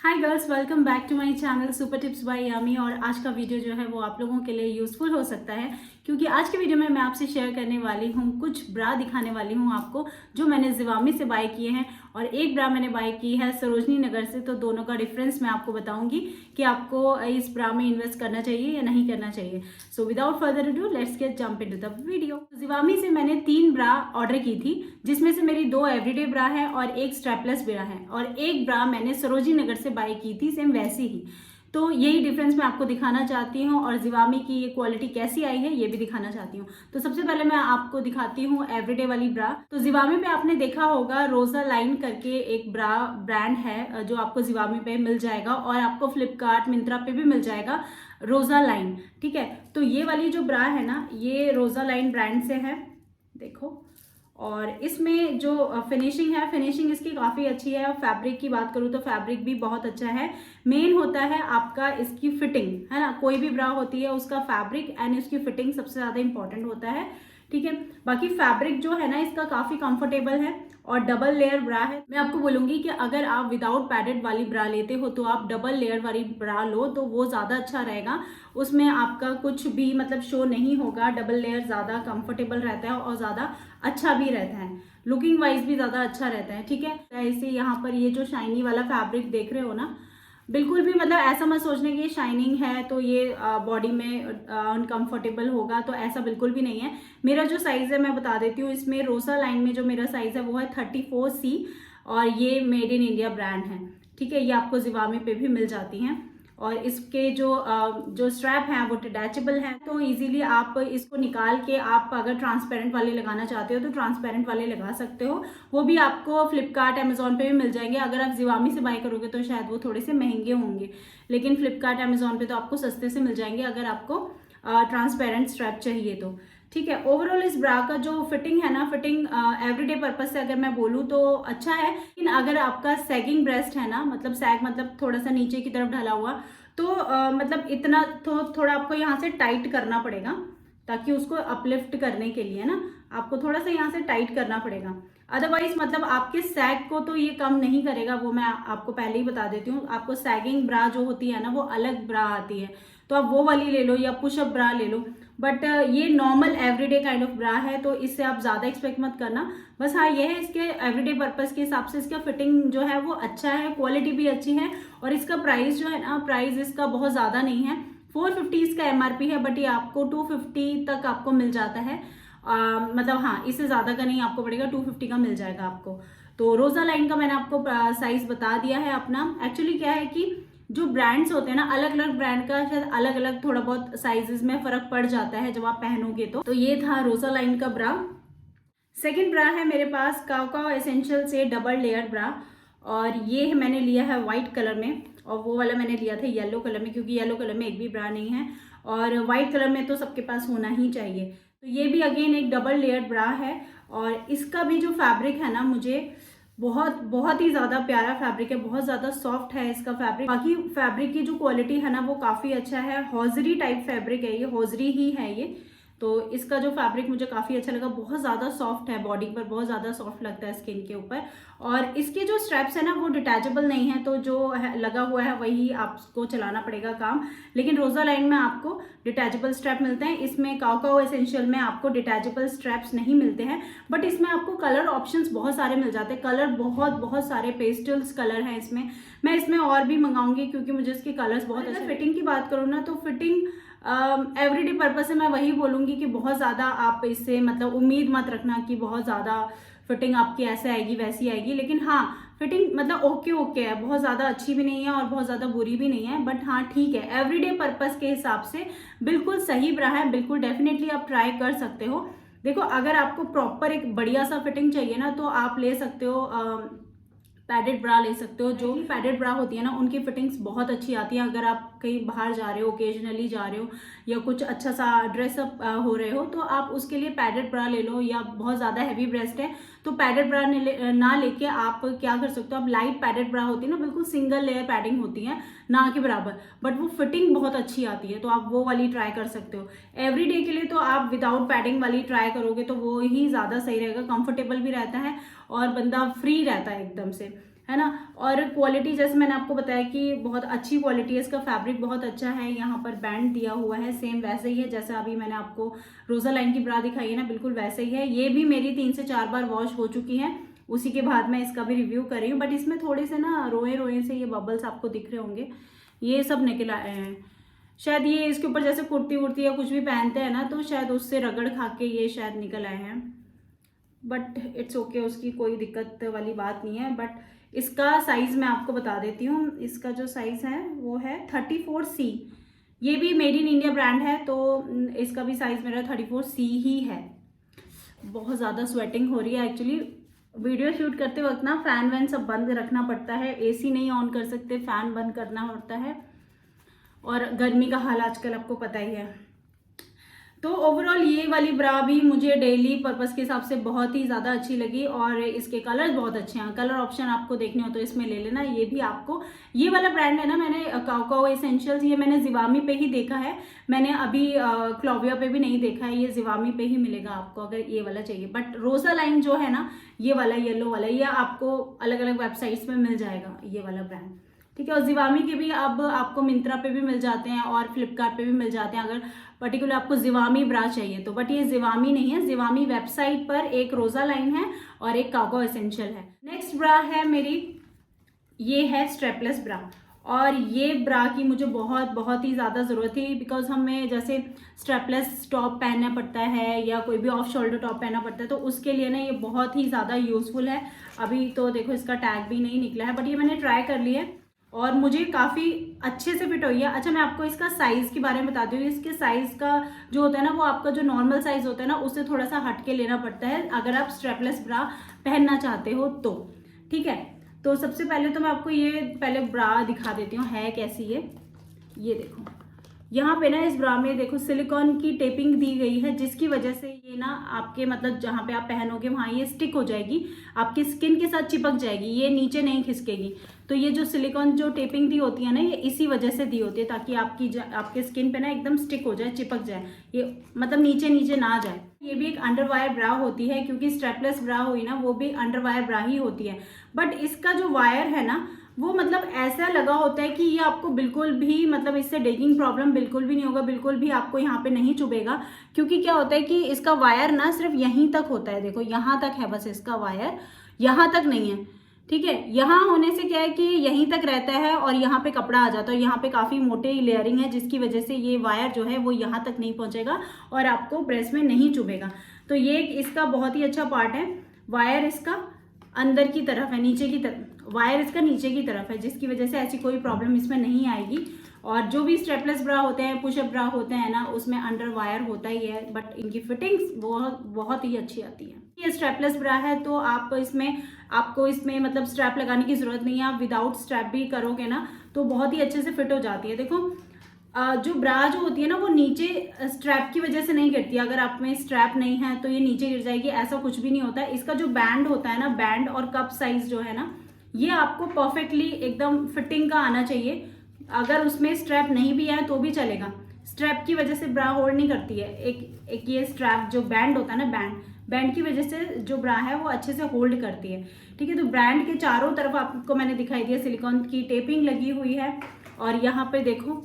Hi girls, welcome back to my channel super tips by Yami. और आज का video जो है वो आप लोगों के लिए यूज़फुल हो सकता है, क्योंकि आज के वीडियो में मैं आपसे शेयर करने वाली हूँ, कुछ ब्रा दिखाने वाली हूँ आपको जो मैंने जिवामी से बाय किए हैं और एक ब्रा मैंने बाय की है सरोजनी नगर से। तो दोनों का डिफरेंस मैं आपको बताऊंगी कि आपको इस ब्रा में इन्वेस्ट करना चाहिए या नहीं करना चाहिए। So without further ado let's get jump into the video. Zivame से मैंने 3 ब्रा ऑर्डर की थी, जिसमें से मेरी 2 एवरीडे ब्रा है और एक स्ट्रैपलेस ब्रा है, और एक ब्रा मैंने सरोजनी नगर से बाय की थी सेम वैसी ही। तो यही डिफरेंस मैं आपको दिखाना चाहती हूँ और जिवामी की ये क्वालिटी कैसी आई है ये भी दिखाना चाहती हूँ। तो सबसे पहले मैं आपको दिखाती हूँ एवरीडे वाली ब्रा। तो जिवामी पे आपने देखा होगा रोजा लाइन करके एक ब्रा ब्रांड है जो आपको जिवामी पे मिल जाएगा, और आपको फ्लिपकार्ट मिंत्रा पे भी मिल जाएगा रोजा लाइन। ठीक है, तो ये वाली जो ब्रा है ना, ये रोजा लाइन ब्रांड से है, देखो। और इसमें जो फिनिशिंग है, फिनिशिंग इसकी काफ़ी अच्छी है। और फैब्रिक की बात करूँ तो फैब्रिक भी बहुत अच्छा है। मेन होता है आपका इसकी फिटिंग, है ना। कोई भी ब्रा होती है उसका फैब्रिक एंड इसकी फिटिंग सबसे ज़्यादा इंपॉर्टेंट होता है। ठीक है, बाकी फैब्रिक जो है ना इसका काफ़ी कंफर्टेबल है और डबल लेयर ब्रा है। मैं आपको बोलूंगी कि अगर आप विदाउट पैडेड वाली ब्रा लेते हो तो आप डबल लेयर वाली ब्रा लो, तो वो ज़्यादा अच्छा रहेगा। उसमें आपका कुछ भी मतलब शो नहीं होगा। डबल लेयर ज़्यादा कंफर्टेबल रहता है और ज़्यादा अच्छा भी रहता है, लुकिंग वाइज भी ज़्यादा अच्छा रहता है। ठीक है, इसे यहाँ पर ये जो शाइनी वाला फैब्रिक देख रहे हो ना, बिल्कुल भी मतलब ऐसा मत सोचने कि ये शाइनिंग है तो ये बॉडी में अनकंफर्टेबल होगा, तो ऐसा बिल्कुल भी नहीं है। मेरा जो साइज़ है मैं बता देती हूँ, इसमें रोसा लाइन में जो मेरा साइज़ है वो है 34C, और ये मेड इन इंडिया ब्रांड है। ठीक है, ये आपको जिवामी पे भी मिल जाती हैं। और इसके जो स्ट्रैप हैं वो डिटैचेबल हैं, तो इजीली आप इसको निकाल के आप अगर ट्रांसपेरेंट वाले लगाना चाहते हो तो ट्रांसपेरेंट वाले लगा सकते हो। वो भी आपको फ्लिपकार्ट अमेजोन पे भी मिल जाएंगे। अगर आप जिवामी से बाय करोगे तो शायद वो थोड़े से महंगे होंगे, लेकिन फ्लिपकार्ट अमेजोन पे तो आपको सस्ते से मिल जाएंगे अगर आपको ट्रांसपेरेंट स्ट्रैप चाहिए तो। ठीक है, ओवरऑल इस ब्रा का जो फिटिंग है ना, फिटिंग एवरीडे पर्पज से अगर मैं बोलूँ तो अच्छा है। लेकिन अगर आपका सैगिंग ब्रेस्ट है ना, मतलब सैग मतलब थोड़ा सा नीचे की तरफ ढला हुआ, तो मतलब इतना तो थोड़ा आपको यहाँ से टाइट करना पड़ेगा, ताकि उसको अपलिफ्ट करने के लिए ना आपको थोड़ा सा यहाँ से टाइट करना पड़ेगा। अदरवाइज मतलब आपके सैग को तो ये कम नहीं करेगा, वो मैं आपको पहले ही बता देती हूँ। आपको सैगिंग ब्रा जो होती है ना वो अलग ब्रा आती है, तो आप वो वाली ले लो या पुशअप ब्रा ले लो। बट ये नॉर्मल एवरीडे काइंड ऑफ ब्रा है, तो इससे आप ज़्यादा एक्सपेक्ट मत करना। बस हाँ, ये है इसके एवरीडे पर्पस के हिसाब से इसका फिटिंग जो है वो अच्छा है, क्वालिटी भी अच्छी है। और इसका प्राइस जो है ना, प्राइस इसका बहुत ज़्यादा नहीं है। 450 इसका MRP है, बट ये आपको 250 तक आपको मिल जाता है। मतलब हाँ, इससे ज़्यादा का नहीं आपको पड़ेगा, 250 का मिल जाएगा आपको। तो रोजा लाइन का मैंने आपको साइज बता दिया है अपना। एक्चुअली क्या है कि जो ब्रांड्स होते हैं ना, अलग अलग ब्रांड का शायद अलग अलग थोड़ा बहुत साइजेस में फर्क पड़ जाता है जब आप पहनोगे तो ये था रोजा लाइन का ब्रा। सेकेंड ब्रा है मेरे पास काओकाओ एसेंशियल से डबल लेयर ब्रा, और ये मैंने लिया है व्हाइट कलर में, और वो वाला मैंने लिया था येलो कलर में, क्योंकि येलो कलर में एक भी ब्रा नहीं है और व्हाइट कलर में तो सबके पास होना ही चाहिए। तो ये भी अगेन एक डबल लेयर ब्रा है, और इसका भी जो फैब्रिक है ना, मुझे बहुत बहुत ही ज़्यादा प्यारा फैब्रिक है, बहुत ज़्यादा सॉफ्ट है इसका फैब्रिक। बाकी फैब्रिक की जो क्वालिटी है ना वो काफ़ी अच्छा है, हॉजरी टाइप फैब्रिक है, ये हॉजरी ही है ये। तो इसका जो फैब्रिक मुझे काफ़ी अच्छा लगा, बहुत ज़्यादा सॉफ्ट है, बॉडी पर बहुत ज़्यादा सॉफ्ट लगता है स्किन के ऊपर। और इसके जो स्ट्रैप्स है ना वो डिटैचेबल नहीं है, तो जो है लगा हुआ है वही आपको चलाना पड़ेगा काम। लेकिन रोजा लाइन में आपको डिटैचेबल स्ट्रैप मिलते हैं, इसमें काओकाओ एसेंशियल में आपको डिटैचेबल स्ट्रैप्स नहीं मिलते हैं। बट इसमें आपको कलर ऑप्शंस बहुत सारे मिल जाते हैं, कलर बहुत बहुत सारे पेस्टल्स कलर हैं इसमें। मैं इसमें और भी मंगाऊंगी क्योंकि मुझे इसके कलर्स बहुत अच्छे। फिटिंग की बात करूँ ना, तो फिटिंग एवरीडे पर्पज से मैं वही बोलूँगी कि बहुत ज़्यादा आप इससे मतलब उम्मीद मत रखना कि बहुत ज़्यादा फिटिंग आपकी ऐसे आएगी वैसी आएगी। लेकिन हाँ, फिटिंग मतलब ओके ओके है, बहुत ज़्यादा अच्छी भी नहीं है और बहुत ज़्यादा बुरी भी नहीं है, बट हाँ ठीक है, एवरीडे पर्पज के हिसाब से बिल्कुल सही ब्रा है, बिल्कुल डेफिनेटली आप ट्राई कर सकते हो। देखो, अगर आपको प्रॉपर एक बढ़िया सा फिटिंग चाहिए ना तो आप ले सकते हो पैडेड ब्रा ले सकते हो। जो पैडेड ब्रा होती है ना उनकी फिटिंग्स बहुत अच्छी आती है। अगर आप कहीं बाहर जा रहे हो, ओकेजनली जा रहे हो, या कुछ अच्छा सा ड्रेसअप हो रहे हो, तो आप उसके लिए पैडेड ब्रा ले लो। या बहुत ज़्यादा हैवी ब्रेस्ट है तो पैडेड ब्रा ना लेके आप क्या कर सकते हो, आप लाइट पैडेड ब्रा होती है ना, बिल्कुल सिंगल लेयर पैडिंग होती है ना के बराबर, बट वो फिटिंग बहुत अच्छी आती है, तो आप वो वाली ट्राई कर सकते हो। एवरीडे के लिए तो आप विदाउट पैडिंग वाली ट्राई करोगे तो वो ही ज़्यादा सही रहेगा, कंफर्टेबल भी रहता है और बंदा फ्री रहता है एकदम से। है ना। और क्वालिटी जैसे मैंने आपको बताया कि बहुत अच्छी क्वालिटी है, इसका फैब्रिक बहुत अच्छा है। यहाँ पर बैंड दिया हुआ है, सेम वैसे ही है जैसे अभी मैंने आपको रोजा लाइन की ब्रा दिखाई है ना, बिल्कुल वैसे ही है। ये भी मेरी 3 से 4 बार वॉश हो चुकी है, उसी के बाद मैं इसका भी रिव्यू कर रही हूँ। बट इसमें थोड़े से ना रोए रोए से ये बबल्स आपको दिख रहे होंगे, ये सब निकल आए हैं। शायद ये इसके ऊपर जैसे कुर्ती वुर्ती या कुछ भी पहनते हैं ना, तो शायद उससे रगड़ खा के ये शायद निकल आए हैं। बट इट्स ओके, उसकी कोई दिक्कत वाली बात नहीं है। बट इसका साइज़ मैं आपको बता देती हूँ। इसका जो साइज़ है वो है 34C। ये भी मेड इन इंडिया ब्रांड है, तो इसका भी साइज़ मेरा 34C ही है। बहुत ज़्यादा स्वेटिंग हो रही है एक्चुअली। वीडियो शूट करते वक्त ना फ़ैन वैन सब बंद रखना पड़ता है, एसी नहीं ऑन कर सकते, फ़ैन बंद करना पड़ता है, और गर्मी का हाल आजकल आपको पता ही है। तो ओवरऑल ये वाली ब्रा भी मुझे डेली पर्पस के हिसाब से बहुत ही ज़्यादा अच्छी लगी, और इसके कलर्स बहुत अच्छे हैं। कलर ऑप्शन आपको देखने हो तो इसमें ले लेना। ये भी आपको, ये वाला ब्रांड है ना, मैंने काओ एसेंशियल्स, ये मैंने जिवामी पे ही देखा है, मैंने अभी क्लोविया पे भी नहीं देखा है। ये जिवामी पे ही मिलेगा आपको अगर ये वाला चाहिए। बट रोजा लाइन जो है ना, ये वाला येलो वाला, ये आपको अलग अलग वेबसाइट्स में मिल जाएगा ये वाला ब्रांड, ठीक है। और जिवामी के भी अब आपको मिंत्रा पे भी मिल जाते हैं और फ्लिपकार्ट पे भी मिल जाते हैं, अगर पर्टिकुलर आपको जिवामी ब्रा चाहिए तो। बट ये जिवामी नहीं है, जिवामी वेबसाइट पर एक रोजा लाइन है और एक काओ एसेंशियल है। नेक्स्ट ब्रा है मेरी, ये है स्ट्रेपलेस ब्रा। और ये ब्रा की मुझे बहुत ही ज़्यादा ज़रूरत थी, बिकॉज हमें जैसे स्ट्रेपलेस टॉप पहनना पड़ता है या कोई भी ऑफ शोल्डर टॉप पहनना पड़ता है, तो उसके लिए ना ये बहुत ही ज़्यादा यूज़फुल है। अभी तो देखो इसका टैग भी नहीं निकला है, बट ये मैंने ट्राई कर लिया है और मुझे काफ़ी अच्छे से फिट हुई है। अच्छा, मैं आपको इसका साइज़ के बारे में बताती हूँ। इसके साइज़ का जो होता है ना, वो आपका जो नॉर्मल साइज़ होता है ना, उससे थोड़ा सा हट के लेना पड़ता है अगर आप स्ट्रेपलेस ब्रा पहनना चाहते हो तो, ठीक है। तो सबसे पहले तो मैं आपको ये पहले ब्रा दिखा देती हूँ है कैसी ये देखो, यहाँ पे ना इस ब्रा में देखो सिलिकॉन की टेपिंग दी गई है, जिसकी वजह से ये ना आपके मतलब जहाँ पे आप पहनोगे वहाँ ये स्टिक हो जाएगी, आपकी स्किन के साथ चिपक जाएगी, ये नीचे नहीं खिसकेगी। तो ये जो सिलिकॉन जो टेपिंग दी होती है ना, ये इसी वजह से दी होती है, ताकि आपके स्किन पे ना एकदम स्टिक हो जाए, चिपक जाए, ये मतलब नीचे ना जाए। ये भी एक अंडरवायर ब्रा होती है, क्योंकि स्ट्रेपलेस ब्रा हुई ना, वो भी अंडरवायर ब्रा ही होती है। बट इसका जो वायर है ना, वो मतलब ऐसा लगा होता है कि ये आपको बिल्कुल भी मतलब इससे डेगिंग प्रॉब्लम बिल्कुल भी नहीं होगा, बिल्कुल भी आपको यहाँ पे नहीं चुभेगा। क्योंकि क्या होता है कि इसका वायर ना सिर्फ यहीं तक होता है, देखो यहाँ तक है बस इसका वायर, यहाँ तक नहीं है, ठीक है। यहाँ होने से क्या है कि यहीं तक रहता है और यहाँ पे कपड़ा आ जाता है, यहाँ पे काफ़ी मोटे लेयरिंग है, जिसकी वजह से ये वायर जो है वो यहाँ तक नहीं पहुँचेगा और आपको ब्रेस्ट में नहीं चुभेगा। तो ये इसका बहुत ही अच्छा पार्ट है। वायर इसका अंदर की तरफ है, नीचे की तरफ, वायर इसका नीचे की तरफ है, जिसकी वजह से ऐसी कोई प्रॉब्लम इसमें नहीं आएगी। और जो भी स्ट्रेपलेस ब्रा होते हैं, पुशअप ब्रा होते हैं ना, उसमें अंडर वायर होता ही है, बट इनकी फिटिंग्स बहुत ही अच्छी आती है। ये स्ट्रेपलेस ब्रा है तो आपको इसमें मतलब स्ट्रैप लगाने की ज़रूरत नहीं है, आप विदाउट स्ट्रैप भी करोगे ना तो बहुत ही अच्छे से फिट हो जाती है। देखो जो ब्रा जो होती है ना, वो नीचे स्ट्रैप की वजह से नहीं गिरती। अगर आप में स्ट्रैप नहीं है तो ये नीचे गिर जाएगी, ऐसा कुछ भी नहीं होता है। इसका जो बैंड होता है ना, बैंड और कप साइज जो है ना, ये आपको परफेक्टली एकदम फिटिंग का आना चाहिए। अगर उसमें स्ट्रैप नहीं भी है तो भी चलेगा, स्ट्रैप की वजह से ब्रा होल्ड नहीं करती है। एक ये स्ट्रैप जो बैंड होता है ना, बैंड की वजह से जो ब्रा है वो अच्छे से होल्ड करती है, ठीक है। तो ब्रांड के चारों तरफ आपको मैंने दिखाई दिया सिलिकॉन की टेपिंग लगी हुई है। और यहाँ पे देखो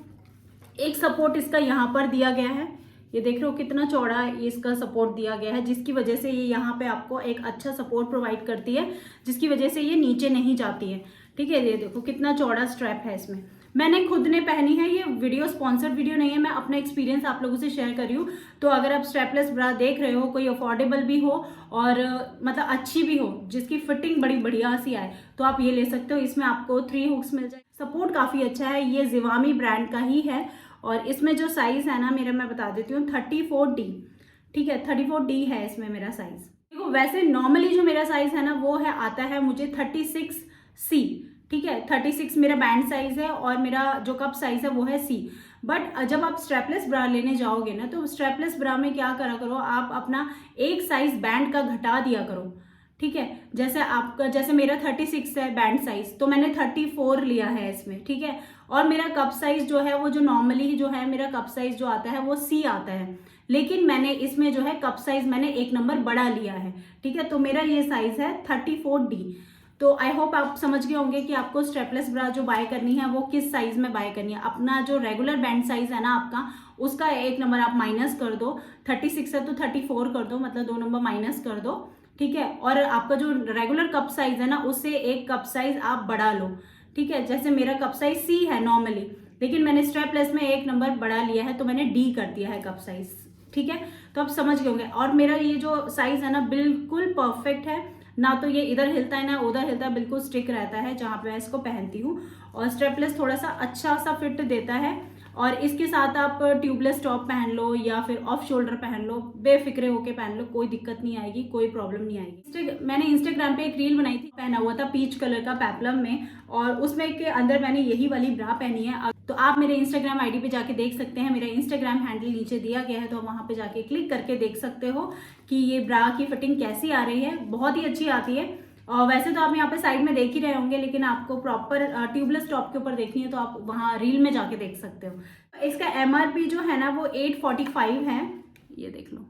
एक सपोर्ट इसका यहाँ पर दिया गया है, ये देख रहे हो कितना चौड़ा इसका सपोर्ट दिया गया है, जिसकी वजह से ये यहाँ पे आपको एक अच्छा सपोर्ट प्रोवाइड करती है, जिसकी वजह से ये नीचे नहीं जाती है, ठीक है। ये देखो कितना चौड़ा स्ट्रैप है इसमें। मैंने खुद ने पहनी है, ये वीडियो स्पॉन्सर्ड वीडियो नहीं है, मैं अपना एक्सपीरियंस आप लोगों से शेयर कर रही हूँ। तो अगर आप स्ट्रैपलेस ब्रा देख रहे हो, कोई अफोर्डेबल भी हो और मतलब अच्छी भी हो, जिसकी फिटिंग बड़ी बढ़िया सी आए, तो आप ये ले सकते हो। इसमें आपको 3 हुक्स मिल जाए, सपोर्ट काफ़ी अच्छा है, ये जिवामी ब्रांड का ही है। और इसमें जो साइज़ है ना मेरा, मैं बता देती हूँ 34D, ठीक है, 34D है इसमें मेरा साइज़। देखो वैसे नॉर्मली जो मेरा साइज़ है ना, वो है आता है मुझे 36C, ठीक है। 36 मेरा बैंड साइज़ है और मेरा जो कप साइज़ है वो है C। बट जब आप स्ट्रैपलेस ब्रा लेने जाओगे ना, तो स्ट्रैपलेस ब्रा में क्या करा करो, आप अपना एक साइज़ बैंड का घटा दिया करो, ठीक है। जैसे मेरा 36 है बैंड साइज़, तो मैंने 34 लिया है इसमें, ठीक है। और मेरा कप साइज़ जो है वो जो नॉर्मली जो है मेरा कप साइज़ जो आता है वो C आता है, लेकिन मैंने इसमें जो है कप साइज़ मैंने 1 नंबर बड़ा लिया है, ठीक है। तो मेरा ये साइज़ है 34D। तो आई होप आप समझ गए होंगे कि आपको स्ट्रेपलेस ब्रा जो बाय करनी है वो किस साइज में बाय करनी है। अपना जो रेगुलर बैंड साइज है ना आपका, उसका 1 नंबर आप माइनस कर दो, 36 है तो 34 कर दो, मतलब 2 नंबर माइनस कर दो, ठीक है। और आपका जो रेगुलर कप साइज है ना, उससे 1 कप साइज आप बढ़ा लो, ठीक है। जैसे मेरा कप साइज सी है नॉर्मली, लेकिन मैंने स्ट्रेपलेस में 1 नंबर बढ़ा लिया है, तो मैंने डी कर दिया है कप साइज, ठीक है। तो आप समझ गए होंगे। और मेरा ये जो साइज है ना बिल्कुल परफेक्ट है, ना तो ये इधर हिलता है ना उधर हिलता है, बिल्कुल स्टिक रहता है जहां पे मैं इसको पहनती हूँ। और स्ट्रेपलेस थोड़ा सा अच्छा सा फिट देता है। और इसके साथ आप ट्यूबलेस टॉप पहन लो या फिर ऑफ शोल्डर पहन लो, बेफिक्रे होके पहन लो, कोई दिक्कत नहीं आएगी, कोई प्रॉब्लम नहीं आएगी। मैंने इंस्टाग्राम पे एक रील बनाई थी, पहना हुआ था पीच कलर का पेप्लम में, और उसमें के अंदर मैंने यही वाली ब्रा पहनी है। तो आप मेरे इंस्टाग्राम आईडी पे जाके देख सकते हैं, मेरा इंस्टाग्राम हैंडल नीचे दिया गया है, तो वहां पे जाके क्लिक करके देख सकते हो कि ये ब्रा की फिटिंग कैसी आ रही है। बहुत ही अच्छी आती है। और वैसे तो आप यहाँ पे साइड में देख ही रहे होंगे, लेकिन आपको प्रॉपर ट्यूबलेस टॉप के ऊपर देखनी है तो आप वहाँ रील में जाके देख सकते हो। इसका एमआरपी जो है ना वो 845 है, ये देख लो।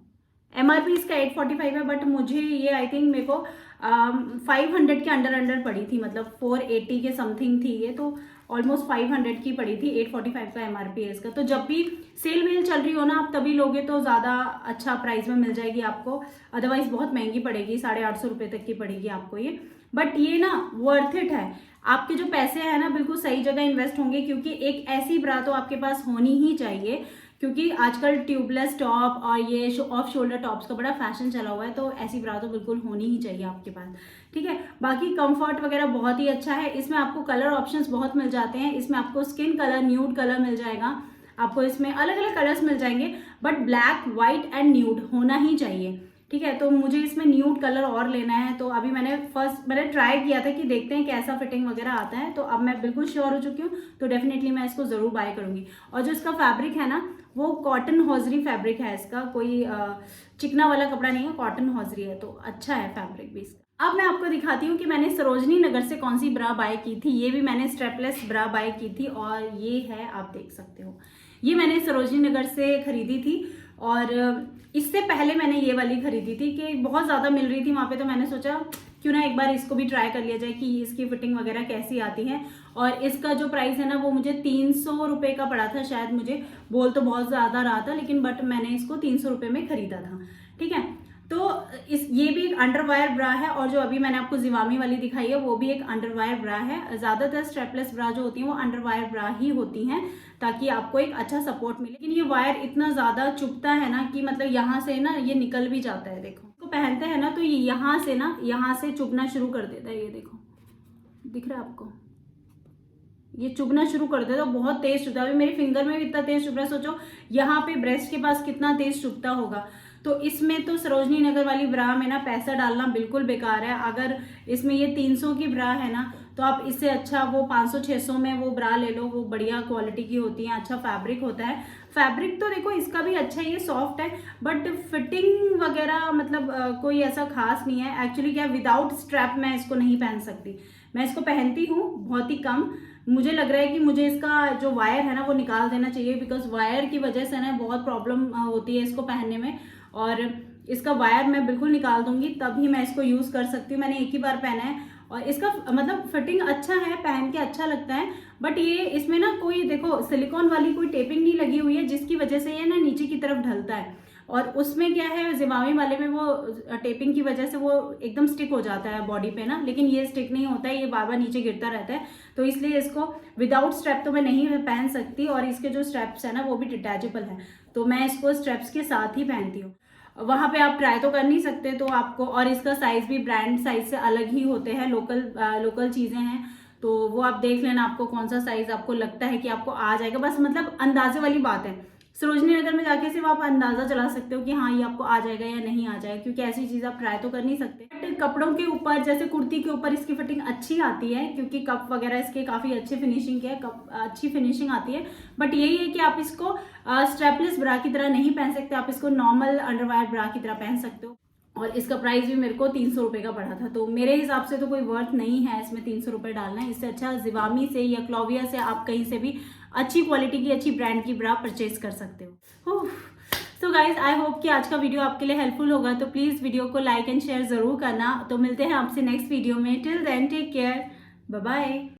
एमआरपी इसका 845 है, बट मुझे ये आई थिंक मेरे को 500 के अंडर पड़ी थी, मतलब 480 के समथिंग थी ये, तो ऑलमोस्ट 500 की पड़ी थी। 845 का एमआरपी है इसका। तो जब भी सेल वेल चल रही हो ना आप तभी लोगे तो ज़्यादा अच्छा प्राइस में मिल जाएगी आपको, अदरवाइज बहुत महंगी पड़ेगी, 850 रुपये तक की पड़ेगी आपको ये। बट ये ना वर्थ इट है, आपके जो पैसे हैं ना बिल्कुल सही जगह इन्वेस्ट होंगे, क्योंकि एक ऐसी ब्रा तो आपके पास होनी ही चाहिए, क्योंकि आजकल ट्यूबलेस टॉप और ये ऑफ शोल्डर टॉप्स का बड़ा फैशन चला हुआ है, तो ऐसी ब्रा तो बिल्कुल होनी ही चाहिए आपके पास, ठीक है। बाकी कंफर्ट वगैरह बहुत ही अच्छा है। इसमें आपको कलर ऑप्शंस बहुत मिल जाते हैं। इसमें आपको स्किन कलर, न्यूड कलर मिल जाएगा, आपको इसमें अलग अलग कलर्स मिल जाएंगे, but black, white and nude होना ही चाहिए, ठीक है। तो मुझे इसमें न्यूड कलर और लेना है, तो अभी मैंने ट्राई किया था कि देखते हैं कैसा फिटिंग वगैरह आता है, तो अब मैं बिल्कुल श्योर हो चुकी हूँ, तो डेफिनेटली मैं इसको ज़रूर बाय करूँगी। और जो इसका फैब्रिक है ना वो कॉटन हॉजरी फैब्रिक है इसका, कोई चिकना वाला कपड़ा नहीं है, कॉटन हॉजरी है, तो अच्छा है फैब्रिक भी इसका। अब मैं आपको दिखाती हूँ कि मैंने सरोजनी नगर से कौन सी ब्रा बाय की थी। ये भी मैंने स्ट्रेपलेस ब्रा बाय की थी, और ये है, आप देख सकते हो, ये मैंने सरोजनी नगर से खरीदी थी। और इससे पहले मैंने ये वाली खरीदी थी कि बहुत ज़्यादा मिल रही थी वहाँ पे, तो मैंने सोचा क्यों ना एक बार इसको भी ट्राई कर लिया जाए कि इसकी फिटिंग वगैरह कैसी आती है। और इसका जो प्राइस है ना वो मुझे 300 रुपये का पड़ा था शायद, मुझे बोल तो बहुत ज़्यादा रहा था, लेकिन बट मैंने इसको 300 रुपये में खरीदा था, ठीक है। तो ये भी एक अंडरवायर ब्रा है, और जो अभी मैंने आपको जिवामी वाली दिखाई है वो भी एक अंडरवायर ब्रा है। ज़्यादातर स्ट्रेपलेस ब्रा जो होती हैं वो अंडरवायर ब्रा ही होती हैं, ताकि आपको एक अच्छा सपोर्ट मिले। लेकिन ये वायर इतना ज़्यादा चुभता है ना कि मतलब यहाँ से ना ये निकल भी जाता है, देखो इसको पहनते हैं ना तो ये यहाँ से चुभना शुरू कर देता है, ये देखो दिख रहा है आपको, ये चुभना शुरू कर देता है, तो बहुत तेज चुभता है। अभी मेरी फिंगर में भी इतना तेज चुभ रहा है, सोचो यहाँ पे ब्रेस्ट के पास कितना तेज चुभता होगा। तो इसमें तो सरोजनी नगर वाली ब्रा में ना पैसा डालना बिल्कुल बेकार है। अगर इसमें ये 300 की ब्रा है ना, तो आप इससे अच्छा वो 500-600 में वो ब्रा ले लो, वो बढ़िया क्वालिटी की होती है, अच्छा फैब्रिक होता है। फैब्रिक तो देखो इसका भी अच्छा है, ये सॉफ्ट है, बट फिटिंग वगैरह मतलब कोई ऐसा खास नहीं है। एक्चुअली क्या, विदाउट स्ट्रैप मैं इसको नहीं पहन सकती, मैं इसको पहनती हूँ बहुत ही कम। मुझे लग रहा है कि मुझे इसका जो वायर है ना वो निकाल देना चाहिए, बिकॉज वायर की वजह से ना बहुत प्रॉब्लम होती है इसको पहनने में, और इसका वायर मैं बिल्कुल निकाल दूंगी तभी मैं इसको यूज़ कर सकती हूँ। मैंने एक ही बार पहना है, और इसका मतलब फिटिंग अच्छा है, पहन के अच्छा लगता है, बट ये इसमें ना कोई देखो सिलिकॉन वाली कोई टेपिंग नहीं लगी हुई है, जिसकी वजह से ये ना नीचे की तरफ ढलता है। और उसमें क्या है, जिवामी वाले में वो टेपिंग की वजह से वो एकदम स्टिक हो जाता है बॉडी पे ना, लेकिन ये स्टिक नहीं होता है, ये बार बार नीचे गिरता रहता है। तो इसलिए इसको विदाउट स्ट्रैप तो मैं नहीं पहन सकती, और इसके जो स्ट्रैप्स है ना वो भी डिटैचेबल है, तो मैं इसको स्ट्रैप्स के साथ ही पहनती हूँ। वहाँ पे आप ट्राई तो कर नहीं सकते, तो आपको, और इसका साइज भी ब्रांड साइज से अलग ही होते हैं, लोकल चीज़ें हैं, तो वो आप देख लेना आपको कौन सा साइज आपको लगता है कि आपको आ जाएगा, बस मतलब अंदाजे वाली बात है। सरोजनी नगर में जाके सिर्फ आप अंदाजा चला सकते हो कि हाँ ये आपको आ जाएगा या नहीं आ जाएगा, क्योंकि ऐसी चीज़ आप ट्राई तो कर नहीं सकते। बट कपड़ों के ऊपर, जैसे कुर्ती के ऊपर इसकी फिटिंग अच्छी आती है, क्योंकि कप वगैरह इसके काफ़ी अच्छे फिनिशिंग के है, अच्छी फिनिशिंग आती है। बट यही है कि आप इसको स्ट्रैपलेस ब्रा की तरह नहीं पहन सकते, आप इसको नॉर्मल अंडरवायर ब्रा की तरह पहन सकते हो। और इसका प्राइस भी मेरे को 300 रुपये का पड़ा था, तो मेरे हिसाब से तो कोई वर्थ नहीं है इसमें 300 रुपये डालना है। इससे अच्छा जिवामी से या क्लोविया से आप कहीं से भी अच्छी क्वालिटी की, अच्छी ब्रांड की ब्रा परचेज कर सकते हो। सो गाइज आई होप कि आज का वीडियो आपके लिए हेल्पफुल होगा, तो प्लीज़ वीडियो को लाइक एंड शेयर ज़रूर करना। तो मिलते हैं आपसे नेक्स्ट वीडियो में। Till then take care, bye bye.